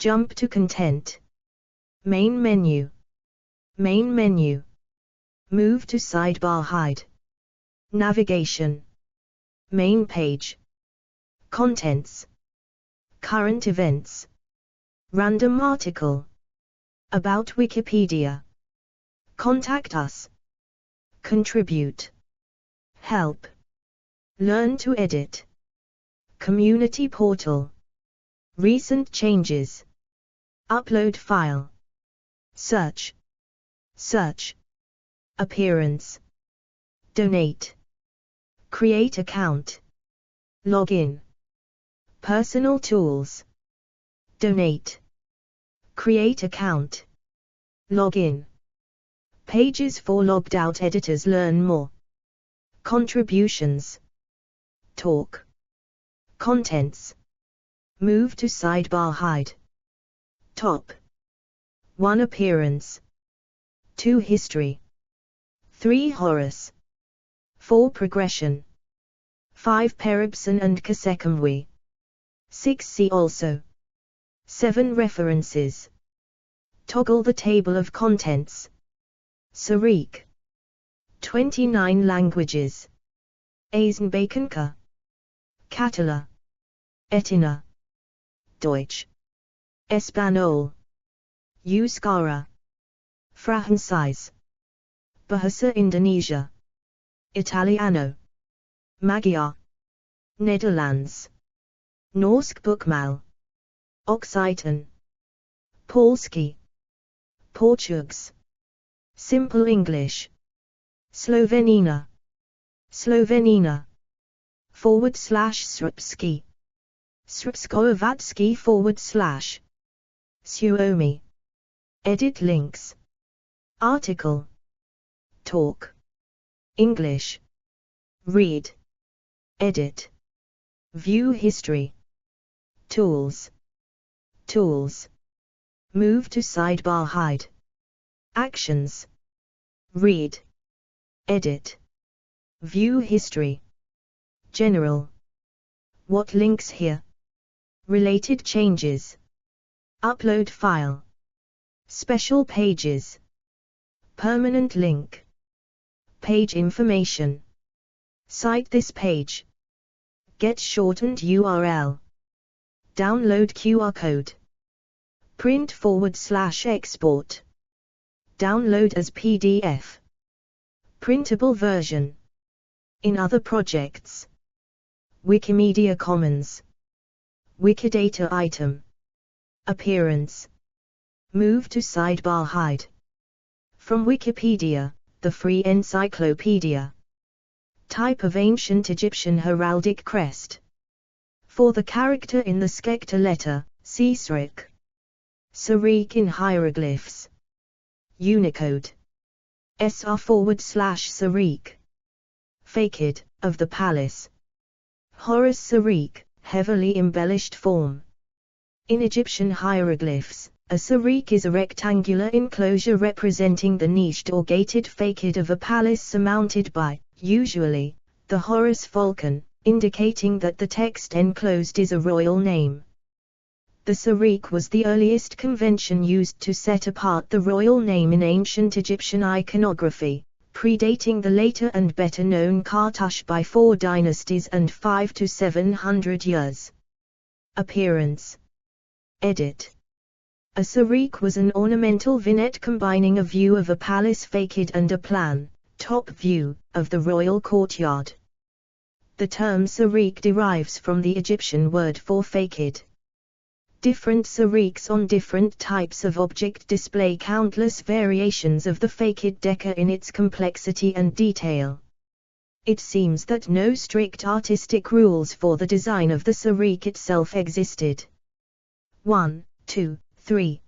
Jump to content. Main menu. Main menu. Move to sidebar hide. Navigation. Main page. Contents. Current events. Random article. About Wikipedia. Contact us. Contribute. Help. Learn to edit. Community portal. Recent changes. Upload file. Search. Search. Appearance. Donate. Create account. Login. Personal tools. Donate. Create account. Login. Pages for logged out editors. Learn more. Contributions. Talk. Contents. Move to sidebar hide. Top. 1 appearance. 2 history. 3 Horace. 4 progression. 5 Peribsen and Kasekamwi. 6 see also. 7 references. Toggle the table of contents. Serekh. 29 languages. Eisenbakenka. Catala. Etina. Deutsch. Espanol. Euskara. Francis. Bahasa Indonesia. Italiano. Magyar. Netherlands. Norsk Bokmål. Occitan. Polski. Portuguese. Simple English. Slovenina. Slovenina. /Srpski. Srpskovatski / Suomi. Edit links. Article. Talk. English. Read. Edit. View history. Tools. Tools. Move to sidebar hide. Actions. Read. Edit. View history. General. What links here? Related changes. Upload file. Special pages. Permanent link. Page information. Cite this page. Get shortened URL. Download QR code. Print / export. Download as PDF. Printable version. In other projects. Wikimedia Commons. Wikidata item. Appearance. Move to sidebar hide. From Wikipedia, the free encyclopedia. Type of ancient Egyptian heraldic crest. For the character in the Skekta letter, see Serekh. Serekh in hieroglyphs. Unicode. SR/Serekh. Faked, of the palace. Horus Serekh, heavily embellished form. In Egyptian hieroglyphs, a Serekh is a rectangular enclosure representing the niched or gated facade of a palace surmounted by, usually, the Horus falcon, indicating that the text enclosed is a royal name. The Serekh was the earliest convention used to set apart the royal name in ancient Egyptian iconography, predating the later and better-known Kartush by 4 dynasties and 5 to 700 years. Appearance. Edit. A Serekh was an ornamental vignette combining a view of a palace facade and a plan, top view, of the royal courtyard. The term Serekh derives from the Egyptian word for facade. Different Serekhs on different types of object display countless variations of the facade decor in its complexity and detail. It seems that no strict artistic rules for the design of the Serekh itself existed. 1, 2, 3.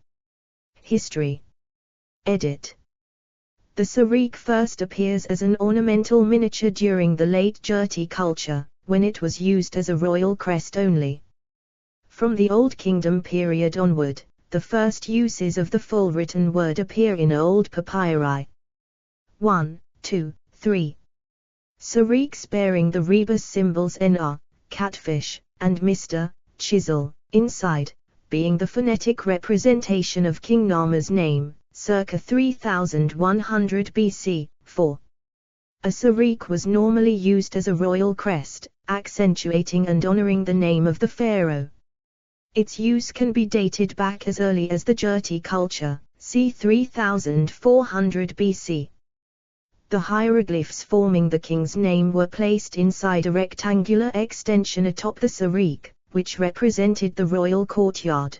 History. Edit. The Serekh first appears as an ornamental miniature during the late Jurti culture, when it was used as a royal crest only. From the Old Kingdom period onward, the first uses of the full written word appear in old papyri. 1, 2, 3. Serekhs bearing the rebus symbols NR, catfish, and Mr, chisel, inside, being the phonetic representation of King Nama's name, circa 3100 BC. 4. A Serekh was normally used as a royal crest, accentuating and honoring the name of the pharaoh. Its use can be dated back as early as the Jurti culture, c. 3400 BC. The hieroglyphs forming the king's name were placed inside a rectangular extension atop the Serekh, which represented the royal courtyard.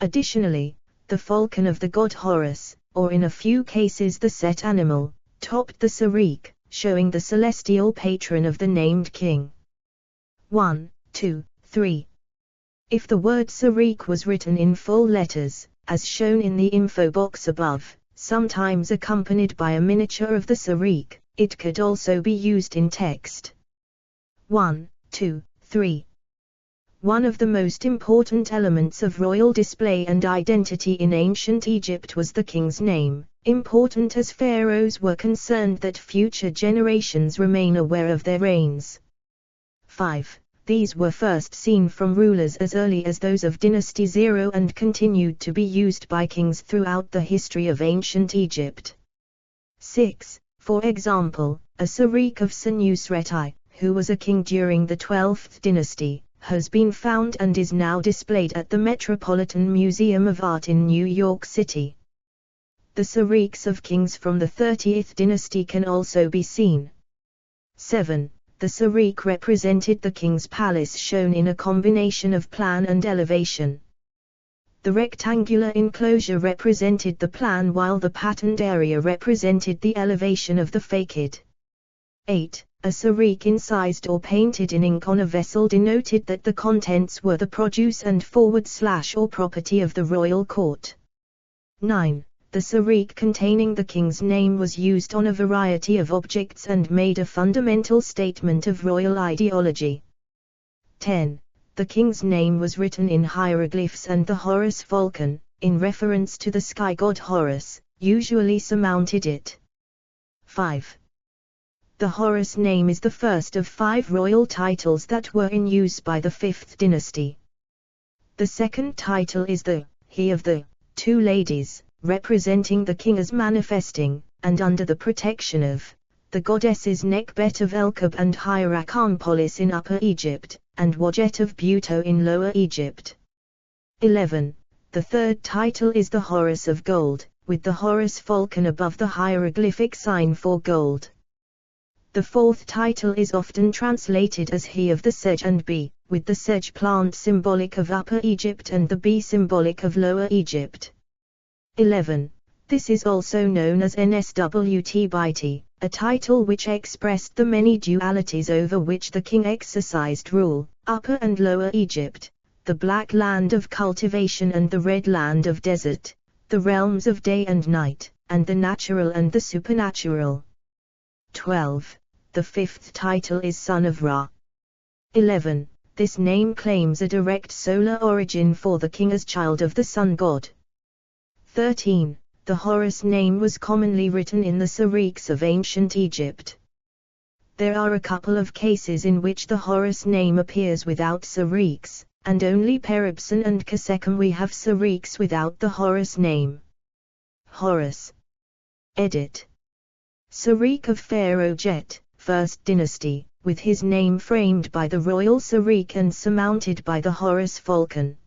Additionally, the falcon of the god Horus, or in a few cases the Set animal, topped the Serekh, showing the celestial patron of the named king. 1, 2, 3. If the word Serekh was written in full letters, as shown in the info box above, sometimes accompanied by a miniature of the Serekh, it could also be used in text. 1, 2, 3. One of the most important elements of royal display and identity in ancient Egypt was the king's name, important as pharaohs were concerned that future generations remain aware of their reigns. 5. These were first seen from rulers as early as those of Dynasty 0 and continued to be used by kings throughout the history of ancient Egypt. 6. For example, a Serekh of Senusreti, who was a king during the 12th dynasty, has been found and is now displayed at the Metropolitan Museum of Art in New York City. The Serekhs of kings from the 30th dynasty can also be seen. 7. The Serekh represented the king's palace shown in a combination of plan and elevation. The rectangular enclosure represented the plan while the patterned area represented the elevation of the facade. 8. A Serekh incised or painted in ink on a vessel denoted that the contents were the produce and / or property of the royal court. 9. The Serekh containing the king's name was used on a variety of objects and made a fundamental statement of royal ideology. 10. The king's name was written in hieroglyphs and the Horus falcon, in reference to the sky god Horus, usually surmounted it. 5. The Horus name is the first of 5 royal titles that were in use by the 5th dynasty. The second title is the He of the Two Ladies, representing the king as manifesting, and under the protection of, the goddesses Nekbet of Elkab and Hierakonpolis in Upper Egypt, and Wajet of Buto in Lower Egypt. 11. The third title is the Horus of Gold, with the Horus falcon above the hieroglyphic sign for gold. The fourth title is often translated as He of the Sedge and Bee, with the sedge plant symbolic of Upper Egypt and the bee symbolic of Lower Egypt. 11. This is also known as Nswt by T, a title which expressed the many dualities over which the king exercised rule, Upper and Lower Egypt, the black land of cultivation and the red land of desert, the realms of day and night, and the natural and the supernatural. 12. The fifth title is Son of Ra. 11. This name claims a direct solar origin for the king as child of the sun god. 13. The Horus name was commonly written in the Serekhs of ancient Egypt. There are a couple of cases in which the Horus name appears without Serekhs, and only Peribsen and Kasekum we have Serekhs without the Horus name. Horus. Edit. Serekh of Pharaoh Jet, 1st dynasty, with his name framed by the royal Serekh and surmounted by the Horus falcon.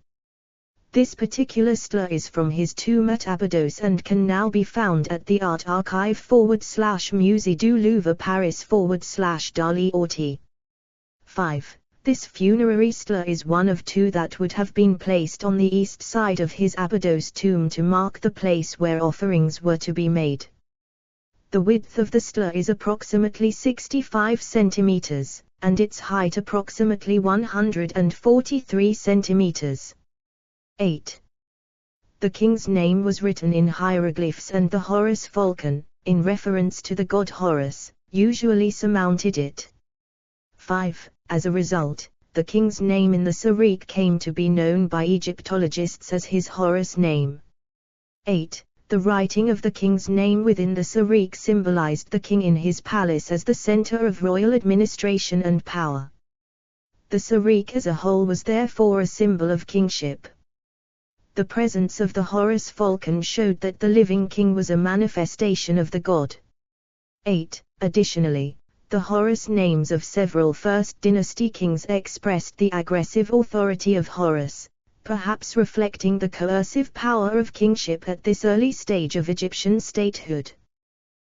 This particular stele is from his tomb at Abydos and can now be found at the Art Archive /Musée du Louvre Paris /Dali Orti. 5. This funerary stele is one of 2 that would have been placed on the east side of his Abydos tomb to mark the place where offerings were to be made. The width of the stele is approximately 65 centimeters, and its height approximately 143 centimeters. 8. The king's name was written in hieroglyphs and the Horus falcon, in reference to the god Horus, usually surmounted it. 5. As a result, the king's name in the Serekh came to be known by Egyptologists as his Horus name. 8. The writing of the king's name within the Serekh symbolized the king in his palace as the center of royal administration and power. The Serekh as a whole was therefore a symbol of kingship. The presence of the Horus falcon showed that the living king was a manifestation of the god. 8. Additionally, the Horus names of several First Dynasty kings expressed the aggressive authority of Horus, perhaps reflecting the coercive power of kingship at this early stage of Egyptian statehood.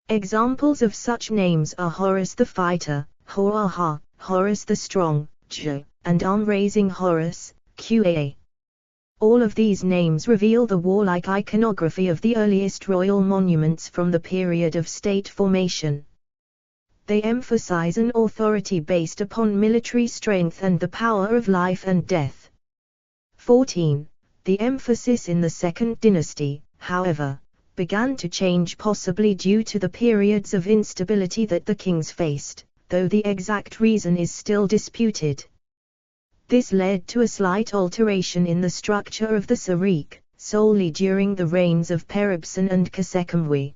Examples of such names are Horus the Fighter, Hoaha, Horus the Strong, J, and arm-raising Horus, Qa. All of these names reveal the warlike iconography of the earliest royal monuments from the period of state formation. They emphasize an authority based upon military strength and the power of life and death. 14. The emphasis in the Second Dynasty, however, began to change, possibly due to the periods of instability that the kings faced, though the exact reason is still disputed. This led to a slight alteration in the structure of the Serekh, solely during the reigns of Peribsen and Kasekemwe.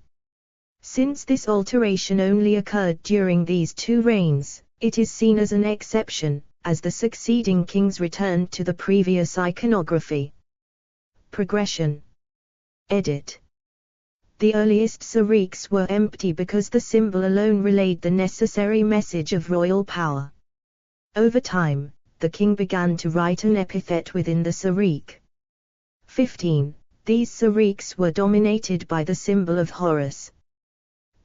Since this alteration only occurred during these two reigns, it is seen as an exception, as the succeeding kings returned to the previous iconography. Progression. Edit. The earliest Serekhs were empty because the symbol alone relayed the necessary message of royal power. Over time, the king began to write an epithet within the Serekh. 15. These Serekhs were dominated by the symbol of Horus.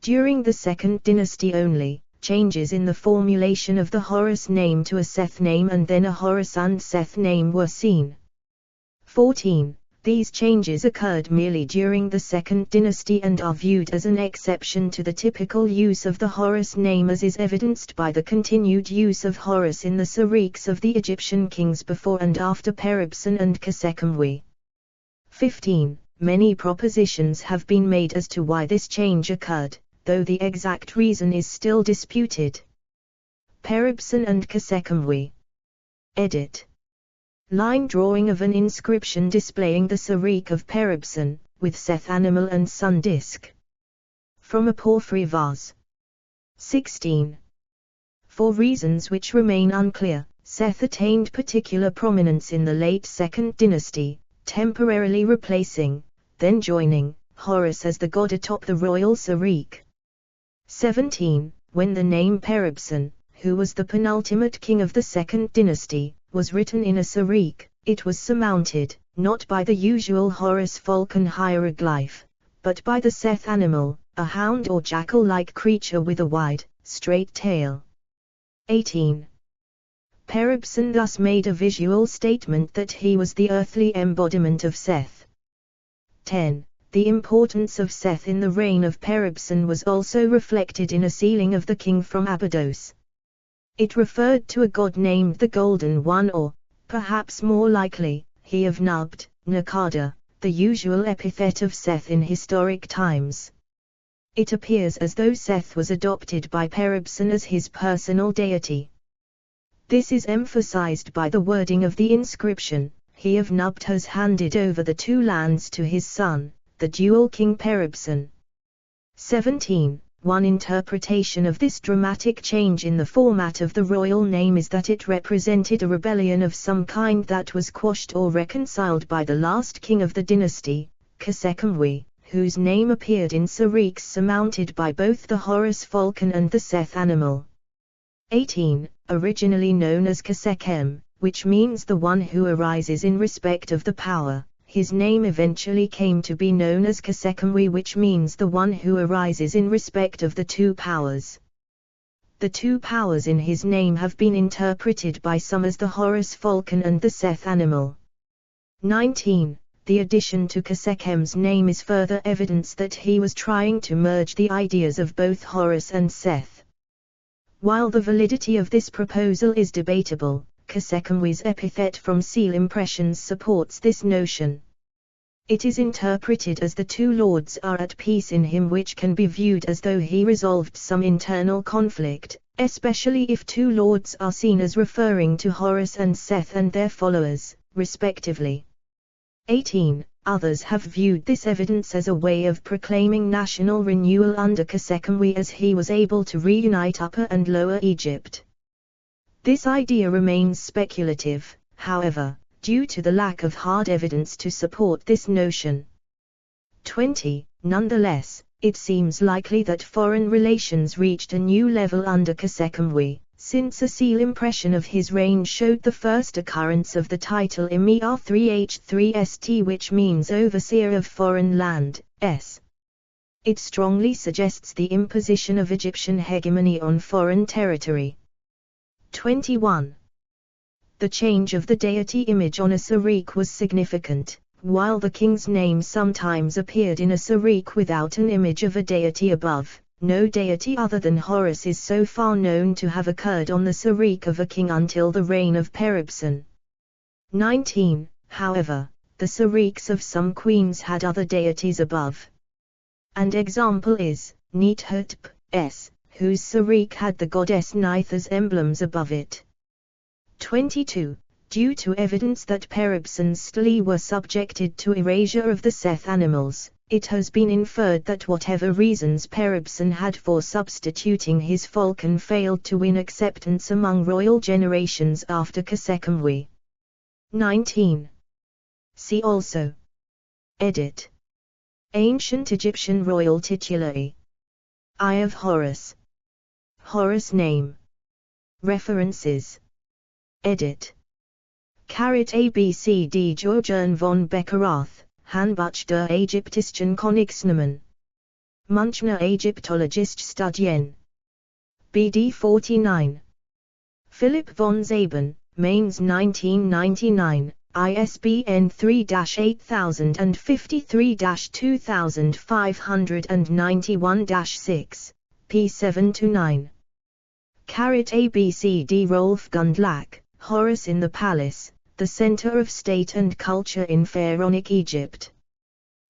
During the Second Dynasty only, changes in the formulation of the Horus name to a Seth name and then a Horus and Seth name were seen. 14. These changes occurred merely during the Second Dynasty and are viewed as an exception to the typical use of the Horus name, as is evidenced by the continued use of Horus in the Serekhs of the Egyptian kings before and after Peribsen and Kasekemwe. 15. Many propositions have been made as to why this change occurred, though the exact reason is still disputed. Peribsen and Kasekemwe. Edit. Line drawing of an inscription displaying the Serekh of Peribsen, with Seth animal and sun disk. From a porphyry vase. 16. For reasons which remain unclear, Seth attained particular prominence in the late Second Dynasty, temporarily replacing, then joining, Horus as the god atop the royal Serekh. 17. When the name Peribsen, who was the penultimate king of the Second Dynasty, was written in a Serekh, it was surmounted, not by the usual Horus falcon hieroglyph, but by the Seth animal, a hound or jackal-like creature with a wide, straight tail. 18. Peribsen thus made a visual statement that he was the earthly embodiment of Seth. 10. The importance of Seth in the reign of Peribsen was also reflected in a sealing of the king from Abydos. It referred to a god named the Golden One, or, perhaps more likely, he of Nubt, Nakada, the usual epithet of Seth in historic times. It appears as though Seth was adopted by Peribsen as his personal deity. This is emphasized by the wording of the inscription: he of Nubt has handed over the two lands to his son, the dual king Peribsen. 17. One interpretation of this dramatic change in the format of the royal name is that it represented a rebellion of some kind that was quashed or reconciled by the last king of the dynasty, Kasekemwe, whose name appeared in Serekhs surmounted by both the Horus falcon and the Seth animal. 18. Originally known as Kasekem, which means the one who arises in respect of the power, his name eventually came to be known as Kasekemwe, which means the one who arises in respect of the two powers. The two powers in his name have been interpreted by some as the Horus falcon and the Seth animal. 19. The addition to Kasekem's name is further evidence that he was trying to merge the ideas of both Horus and Seth. While the validity of this proposal is debatable, Kasekemwe's epithet from seal impressions supports this notion. It is interpreted as the two lords are at peace in him, which can be viewed as though he resolved some internal conflict, especially if two lords are seen as referring to Horus and Seth and their followers, respectively. 18. Others have viewed this evidence as a way of proclaiming national renewal under Kasekemwe, as he was able to reunite Upper and Lower Egypt. This idea remains speculative, however, due to the lack of hard evidence to support this notion. 20. Nonetheless, it seems likely that foreign relations reached a new level under Serekh, since a seal impression of his reign showed the first occurrence of the title Emir 3H3St, which means overseer of foreign land. It strongly suggests the imposition of Egyptian hegemony on foreign territory. 21. The change of the deity image on a Serekh was significant. While the king's name sometimes appeared in a Serekh without an image of a deity above, no deity other than Horus is so far known to have occurred on the Serekh of a king until the reign of Peribsen. 19. However, the Serekhs of some queens had other deities above. An example is Neithotep, whose Serekh had the goddess Neith as emblems above it. 22. Due to evidence that Peribsen's stelae were subjected to erasure of the Seth animals, it has been inferred that whatever reasons Peribsen had for substituting his falcon failed to win acceptance among royal generations after Serekh. 19. See also. Edit. Ancient Egyptian Royal Titulary. Eye of Horus. Horus name. References. Edit. ABCD Georgen von Beckerath, Handbuch der Ägyptischen Königsnamen. Münchner Ägyptologische Studien. BD 49. Philipp von Zaben, Mainz 1999, ISBN 3-8033-2591-6, p7-9. ABCD Rolf Gundlach, Horus in the Palace, the Center of State and Culture in Pharaonic Egypt.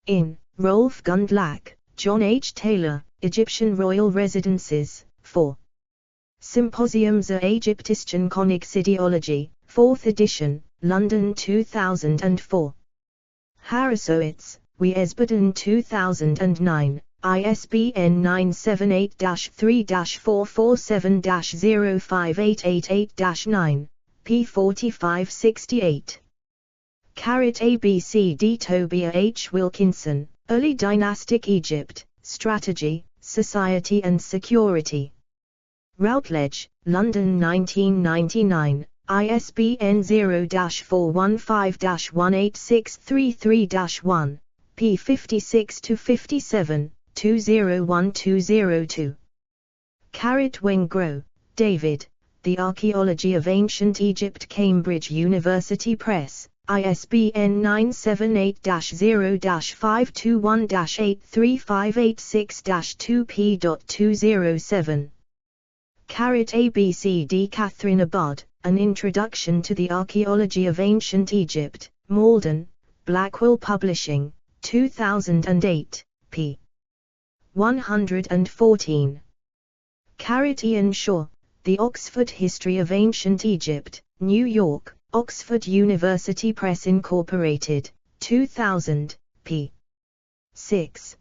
In Rolf Gundlach, John H. Taylor, Egyptian Royal Residences, 4. Symposium zur Ägyptischen Königsideologie, 4th edition, London 2004. Harrisowitz, Wiesbaden 2009, ISBN 978-3-447-05888-9, p4568. ABCD Tobiah H. Wilkinson, Early Dynastic Egypt, Strategy, Society and Security. Routledge, London 1999, ISBN 0-415-18633-1, p56-57, 201202. Wengro, David, The Archaeology of Ancient Egypt, Cambridge University Press, ISBN 978-0-521-83586-2p.207. ABCD Catherine Abad, An Introduction to the Archaeology of Ancient Egypt, Malden, Blackwell Publishing, 2008, p. 114. Ian Shaw, The Oxford History of Ancient Egypt, New York, Oxford University Press Incorporated, 2000, p. 6.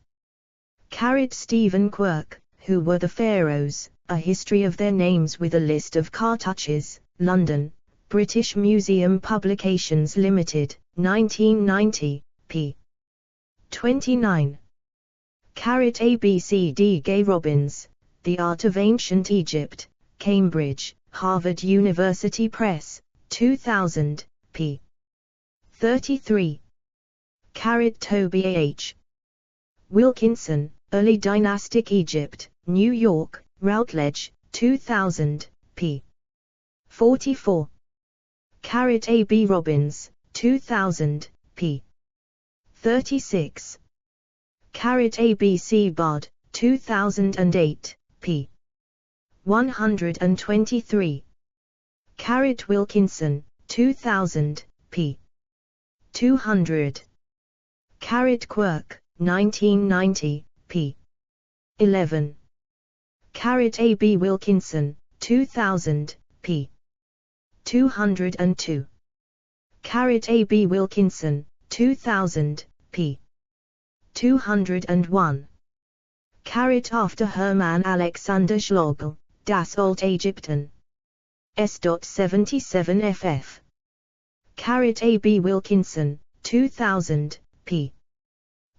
Stephen Quirk, Who Were the Pharaohs? A History of Their Names with a List of Cartouches, London, British Museum Publications Limited, 1990, p. 29. ABCD Gay Robbins, The Art of Ancient Egypt, Cambridge, Harvard University Press, 2000, p. 33. Tobiah H. Wilkinson, Early Dynastic Egypt, New York, Routledge, 2000, p. 44. A.B. Robbins, 2000, p. 36. A.B.C. Budd, 2008, p. 123. Wilkinson, 2000, p. 200. Quirk, 1990, p. 11. A.B. Wilkinson, 2000, p. 202. A.B. Wilkinson, 2000, p. 201. After Hermann Alexander Schlogl, Das Alt Ägypten. S.77 ff. A.B. Wilkinson, 2000, p.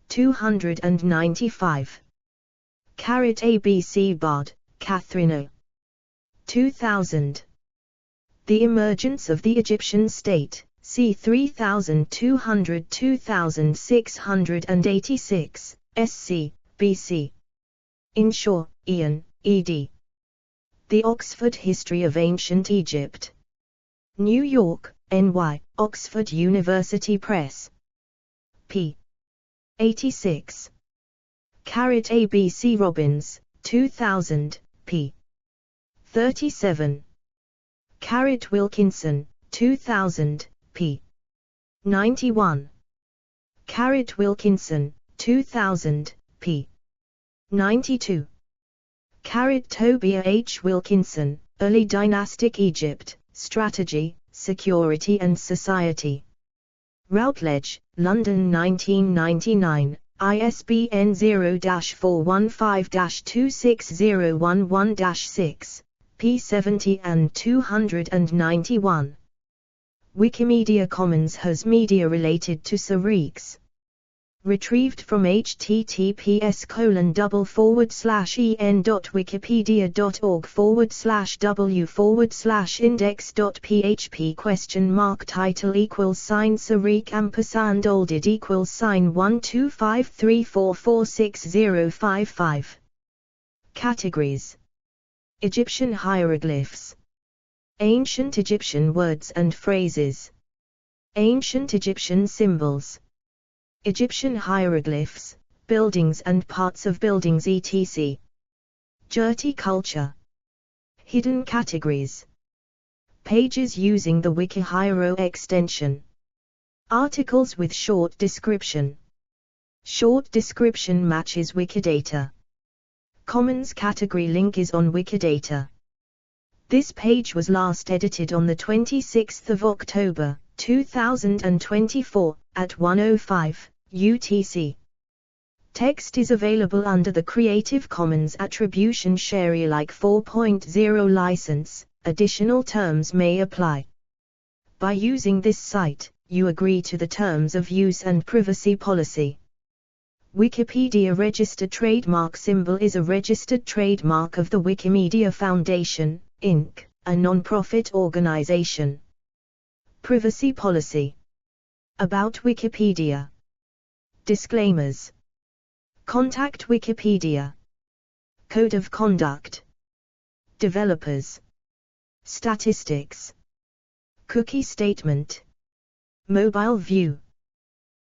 295. A.B. Seabard, Catherine O. 2000. The Emergence of the Egyptian State, c. 3200-2686, sc. B.C. Inshaw, Ian, ed. The Oxford History of Ancient Egypt. New York, N.Y., Oxford University Press. p. 86. A.B. C. Robbins, 2000, p. 37. Wilkinson, 2000, p. 91. Wilkinson, 2000, p. 92. Tobiah H. Wilkinson, Early Dynastic Egypt, Strategy, Security and Society. Routledge, London 1999, ISBN 0-415-26011-6, p. 70 and 291. Wikimedia Commons has media related to Serekhs. Retrieved from https://en.wikipedia.org/w/index.php title =Serekh olded =12534460055. Categories: Egyptian hieroglyphs, Ancient Egyptian words and phrases, Ancient Egyptian symbols, Egyptian hieroglyphs, buildings and parts of buildings etc. Dirty culture. Hidden categories. Pages using the Wikihiero extension. Articles with short description. Short description matches Wikidata. Commons category link is on Wikidata. This page was last edited on the 26th of October, 2024, at 1:05 UTC. Text is available under the Creative Commons Attribution Share Alike 4.0 license. Additional terms may apply. By using this site, you agree to the terms of use and privacy policy. Wikipedia registered trademark symbol is a registered trademark of the Wikimedia Foundation, Inc., a non-profit organization. Privacy policy. About Wikipedia. Disclaimers. Contact Wikipedia. Code of conduct. Developers. Statistics. Cookie statement. Mobile view.